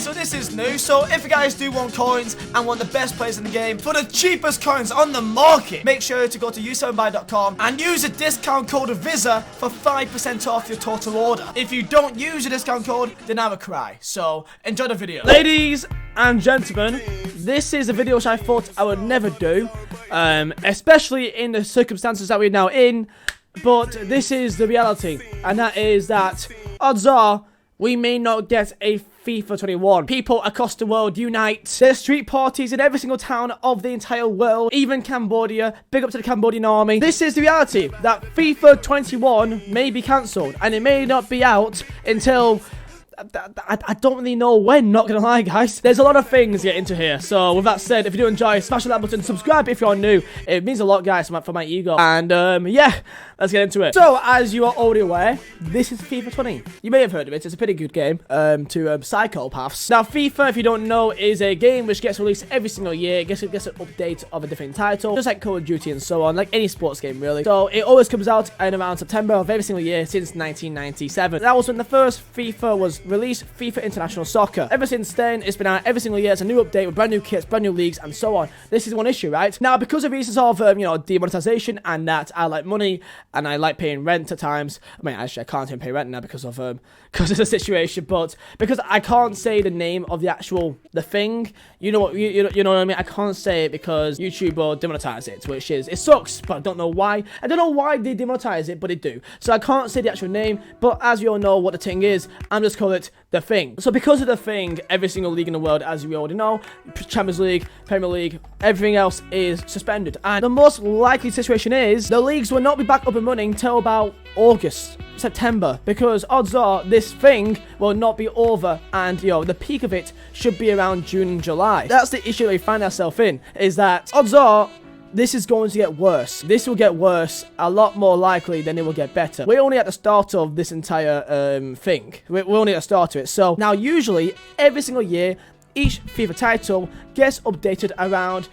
so this is new. So if you guys do want coins and want the best players in the game for the cheapest coins on the market, make sure to go to u7buy.com and use the discount code Vizeh for 5% off your total order. If you don't use the discount code, then I will cry. So enjoy the video. Ladies and gentlemen, this is a video which I thought I would never do, especially in the circumstances that we're now in, but this is the reality, and that is that odds are we may not get a FIFA 21. People across the world unite. There's street parties in every single town of the entire world, even Cambodia. Big up to the Cambodian army. This is the reality, that FIFA 21 may be cancelled, and it may not be out until I don't really know when, not gonna lie, guys. There's a lot of things to get into here. So with that said, if you do enjoy, smash the like button, subscribe if you're new. It means a lot, guys, for my ego. And yeah, let's get into it. So as you are already aware, this is FIFA 20. You may have heard of it. It's a pretty good game to psychopaths. Now FIFA, if you don't know, is a game which gets released every single year. It gets an update of a different title, just like Call of Duty and so on, like any sports game really. So it always comes out in around September of every single year since 1997. That was when the first FIFA was released, FIFA International Soccer. Ever since then, it's been out every single year. It's a new update with brand new kits, brand new leagues, and so on. This is one issue, right? Now, because of reasons of, demonetization, and that I like money, and I like paying rent at times. I mean, actually, I can't even pay rent now because of the situation, but because I can't say the name of the thing, you know what, you know what I mean? I can't say it because YouTube will demonetize it, which is, it sucks, but I don't know why. I don't know why they demonetize it, but they do. So I can't say the actual name, but as you all know what the thing is, I'm just calling it the thing. So because of the thing, every single league in the world, as we already know, Champions League, Premier League, everything else is suspended. And the most likely situation is the leagues will not be back up and running till about August, September, because odds are this thing will not be over, and the peak of it should be around June and July. That's the issue that we find ourselves in, is that odds are this is going to get worse. This will get worse a lot more likely than it will get better. We're only at the start of this entire thing. We're only at the start of it. So now usually every single year, each FIFA title gets updated around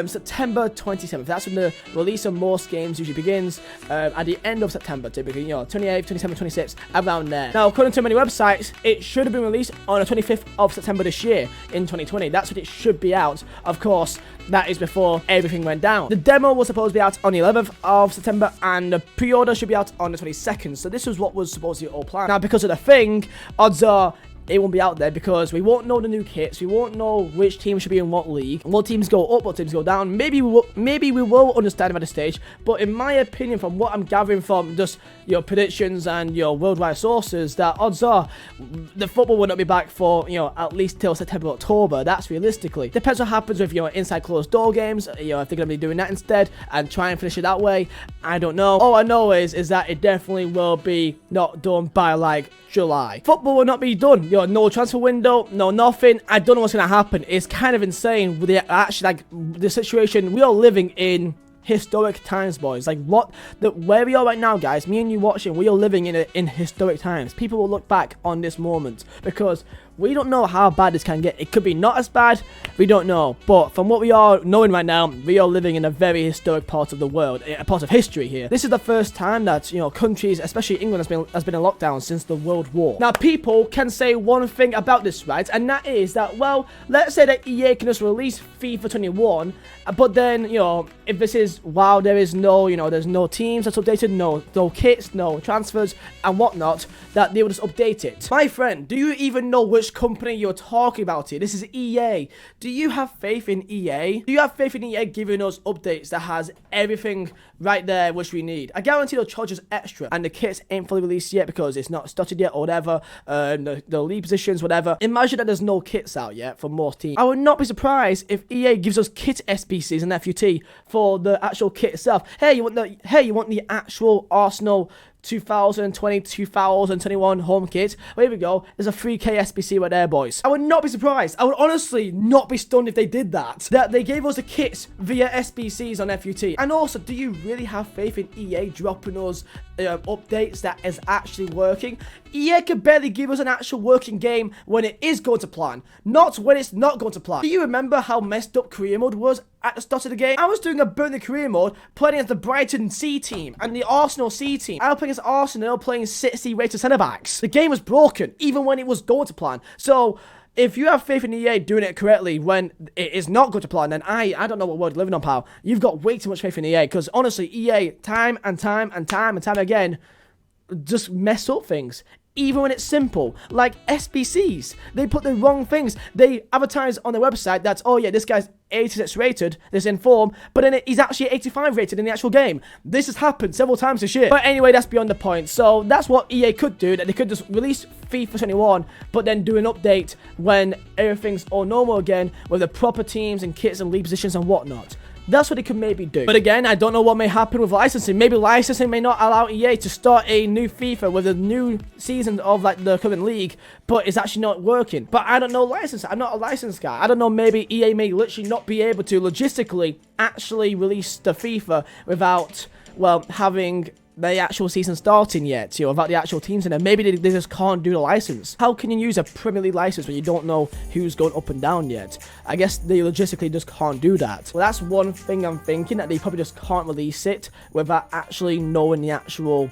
September 27th. That's when the release of most games usually begins, at the end of September, typically, 28th, 27th, 26th, around there. Now, according to many websites, it should have been released on the 25th of September this year, in 2020. That's when it should be out. Of course, that is before everything went down. The demo was supposed to be out on the 11th of September, and the pre-order should be out on the 22nd. So this was what was supposed to be all planned. Now, because of the thing, odds are it won't be out there because we won't know the new kits. We won't know which team should be in what league. What teams go up, what teams go down. Maybe we will understand at this stage. But in my opinion, from what I'm gathering from just your predictions and your worldwide sources, that odds are the football will not be back for at least till September, October. That's realistically. Depends what happens with inside closed door games. If they're gonna be doing that instead and try and finish it that way, I don't know. All I know is that it definitely will be not done by like July. Football will not be done. No transfer window, no nothing. I don't know what's gonna happen. It's kind of insane with the situation we are living in. Historic times, boys. Like where we are right now, guys, me and you watching, we are living in historic times. People will look back on this moment because we don't know how bad this can get. It could be not as bad, we don't know. But from what we are knowing right now, we are living in a very historic part of the world, a part of history here. This is the first time that countries, especially England, has been in lockdown since the World War. Now, people can say one thing about this, right? And that is that, well, let's say that EA can just release FIFA 21, but then if this is while there is no there's no teams that's updated, no kits, no transfers and whatnot, that they will just update it. My friend, do you even know which company you're talking about here? This is EA. Do you have faith in EA? Do you have faith in EA giving us updates that has everything right there which we need? I guarantee they'll charge us extra, and the kits ain't fully released yet because it's not started yet or whatever. The league positions, whatever. Imagine that there's no kits out yet for most teams. I would not be surprised if EA gives us kit SBCs and FUT for the actual kit itself. Hey, you want the actual Arsenal 2020-2021 home kit? Well, here we go. There's a 3K SBC right there, boys. I would not be surprised. I would honestly not be stunned if they did that. That they gave us the kits via SBCs on FUT. And also, do you really have faith in EA dropping us updates that is actually working? EA could barely give us an actual working game when it is going to plan, not when it's not going to plan. Do you remember how messed up career mode was at the start of the game? I was doing a burn the career mode playing as the Brighton C team and the Arsenal C team. I was playing as Arsenal playing City rated centre backs. The game was broken even when it was going to plan. So if you have faith in EA doing it correctly when it is not good to plan, then I don't know what world you're living on, pal. You've got way too much faith in EA, because honestly, EA, time and time again, just mess up things. Even when it's simple, like SBCs, they put the wrong things. They advertise on their website that, oh yeah, this guy's 86 rated, this inform, but then he's actually 85 rated in the actual game. This has happened several times this year. But anyway, that's beyond the point. So that's what EA could do, that they could just release FIFA 21, but then do an update when everything's all normal again, with the proper teams and kits and league positions and whatnot. That's what they could maybe do. But again, I don't know what may happen with licensing. Maybe licensing may not allow EA to start a new FIFA with a new season of like the current league, but it's actually not working. But I don't know licensing. I'm not a license guy. I don't know, maybe EA may literally not be able to logistically actually release the FIFA without, well, having the actual season starting yet, without the actual teams in there. Maybe they just can't do the license. How can you use a Premier League license when you don't know who's going up and down yet? I guess they logistically just can't do that. Well, that's one thing I'm thinking, that they probably just can't release it without actually knowing the actual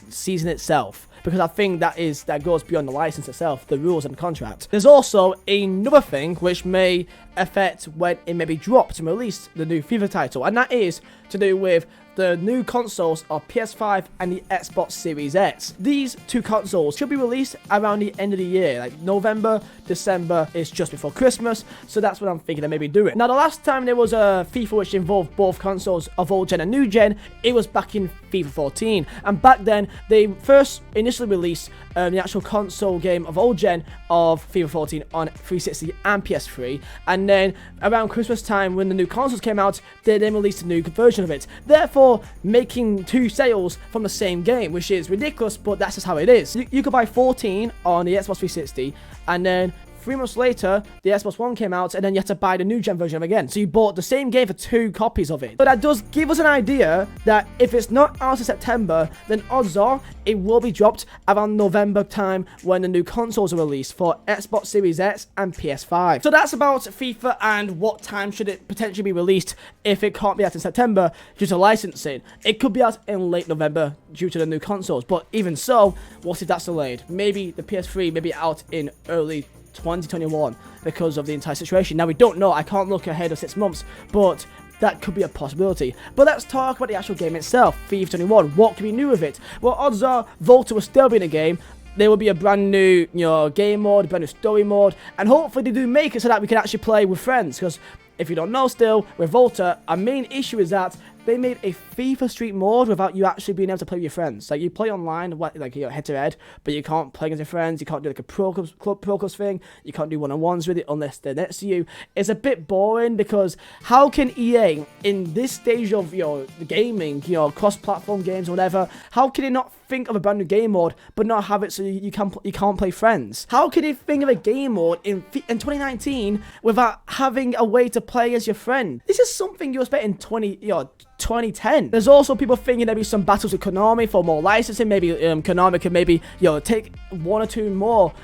season itself, because I think that goes beyond the license itself, the rules and the contract. There's also another thing which may affect when it may be dropped and released, the new FIFA title, and that is to do with the new consoles of PS5 and the Xbox Series X. These two consoles should be released around the end of the year, like November, December is just before Christmas, so that's what I'm thinking they may be doing. Now, the last time there was a FIFA which involved both consoles of old gen and new gen, it was back in FIFA 14, and back then they first initially released the actual console game of old gen of FIFA 14 on 360 and PS3, and then around Christmas time when the new consoles came out, they then released a new version of it, therefore making two sales from the same game, which is ridiculous, but that's just how it is. You could buy 14 on the Xbox 360, and then 3 months later, the Xbox One came out, and then you had to buy the new gen version of it again. So you bought the same game for 2 copies of it. But that does give us an idea that if it's not out in September, then odds are it will be dropped around November time when the new consoles are released for Xbox Series X and PS5. So that's about FIFA and what time should it potentially be released if it can't be out in September due to licensing. It could be out in late November due to the new consoles, but even so, what if that's delayed? Maybe the PS3 may be out in early 2021 because of the entire situation. Now, we don't know. I can't look ahead of 6 months, but that could be a possibility. But let's talk about the actual game itself, FIFA 21. What can be new with it? Well, odds are Volta will still be in the game. There will be a brand new, game mode, brand new story mode, and hopefully they do make it so that we can actually play with friends, because if you don't know still, with Volta, our main issue is that they made a FIFA Street mode without you actually being able to play with your friends. Like, you play online, like, head to head, but you can't play against your friends. You can't do like a pro clubs thing. You can't do one-on-ones with it unless they're next to you. It's a bit boring, because how can EA, in this stage of gaming, cross-platform games or whatever, how can they not think of a brand new game mode but not have it so you can't play friends? How can they think of a game mode in 2019 without having a way to play as your friend? This is something you expect in 2010. There's also people thinking there'll be some battles with Konami for more licensing. Maybe Konami could maybe take 1 or 2 more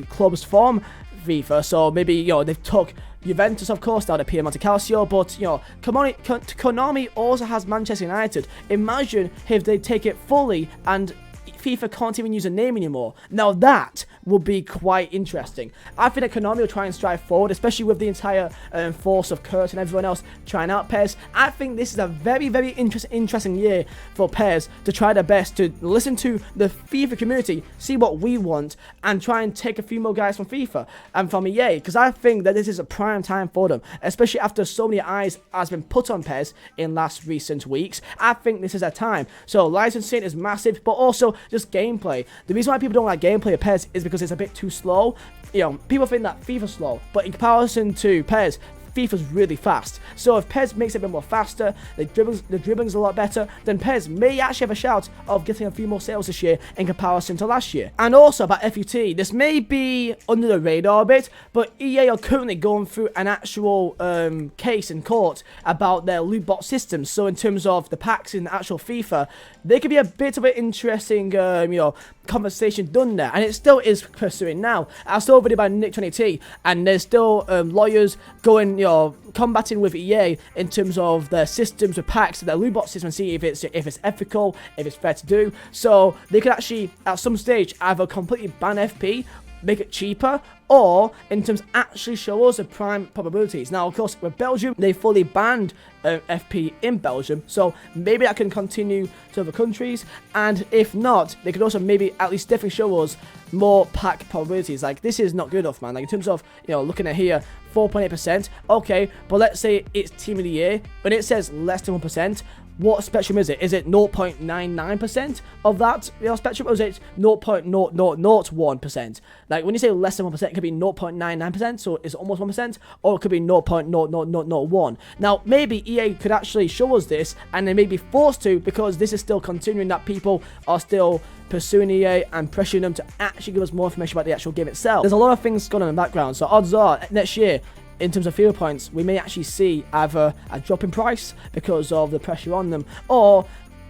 clubs from FIFA. So maybe they've took Juventus, of course, down at Pia Monte Calcio, but Konami also has Manchester United. Imagine if they take it fully and FIFA can't even use a name anymore. Now that would be quite interesting. I think that Konami will try and strive forward, especially with the entire force of Kurt and everyone else trying out PES. I think this is a very, very interesting year for PES to try their best to listen to the FIFA community, see what we want, and try and take a few more guys from FIFA and from EA, because I think that this is a prime time for them, especially after so many eyes has been put on PES in last recent weeks. I think this is a time. So licensing is massive, but also just gameplay. The reason why people don't like gameplay of PES is because it's a bit too slow. People think that FIFA's slow, but in comparison to PES, FIFA's really fast. So if PES makes it a bit more faster, the dribbling's a lot better, then PES may actually have a shout of getting a few more sales this year in comparison to last year. And also about FUT, this may be under the radar a bit, but EA are currently going through an actual case in court about their loot box systems. So in terms of the packs in the actual FIFA, there could be a bit of an interesting, conversation done there, and it still is pursuing now. I saw a video by Nick20T, and there's still lawyers going, combating with EA in terms of their systems with packs, their loot box system, and see if it's ethical, if it's fair to do. So they could actually, at some stage, either completely ban FP, make it cheaper, or in terms of actually show us the prime probabilities. Now, of course, with Belgium, they fully banned FP in Belgium, so maybe that can continue to other countries, and if not, they could also maybe at least definitely show us more pack probabilities. Like, this is not good enough, man. Like, in terms of, you know, looking at here, 4.8%, okay, but let's say it's team of the year, when it says less than 1%, what spectrum is it? Is it 0.99% of that, you know, spectrum, or is it 0.0001%? Like, when you say less than 1%, it could be 0.99%, so it's almost 1%, or it could be 0.00001. Now, maybe EA could actually show us this, and they may be forced to, because this is still continuing, that people are still pursuing EA and pressuring them to actually give us more information about the actual game itself. There's a lot of things going on in the background, so odds are, next year, in terms of field points, we may actually see either a drop in price because of the pressure on them, or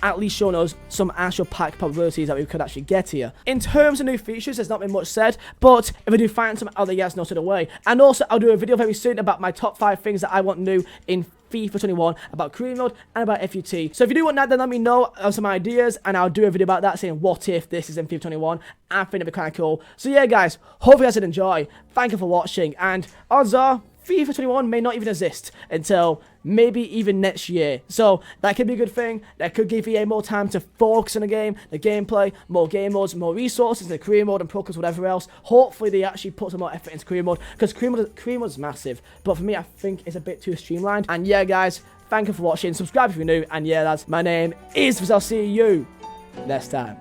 at least showing us some actual pack probabilities that we could actually get here. In terms of new features, there's not been much said, but if I do find some, I'll let you guys know straight away. And also, I'll do a video very soon about my top 5 things that I want new in FIFA 21, about career mode and about FUT. So if you do want that, then let me know some ideas, and I'll do a video about that, saying what if this is in FIFA 21. I think it'd be kind of cool. So yeah, guys, hope you guys did enjoy. Thank you for watching, and odds are FIFA 21 may not even exist until maybe even next year. So that could be a good thing. That could give EA more time to focus on the game, the gameplay, more game modes, more resources, the career mode and pro clubs, whatever else. Hopefully they actually put some more effort into career mode, because career mode is massive. But for me, I think it's a bit too streamlined. And yeah, guys, thank you for watching. Subscribe if you're new. And yeah, lads, my name is Vizeh. I'll see you next time.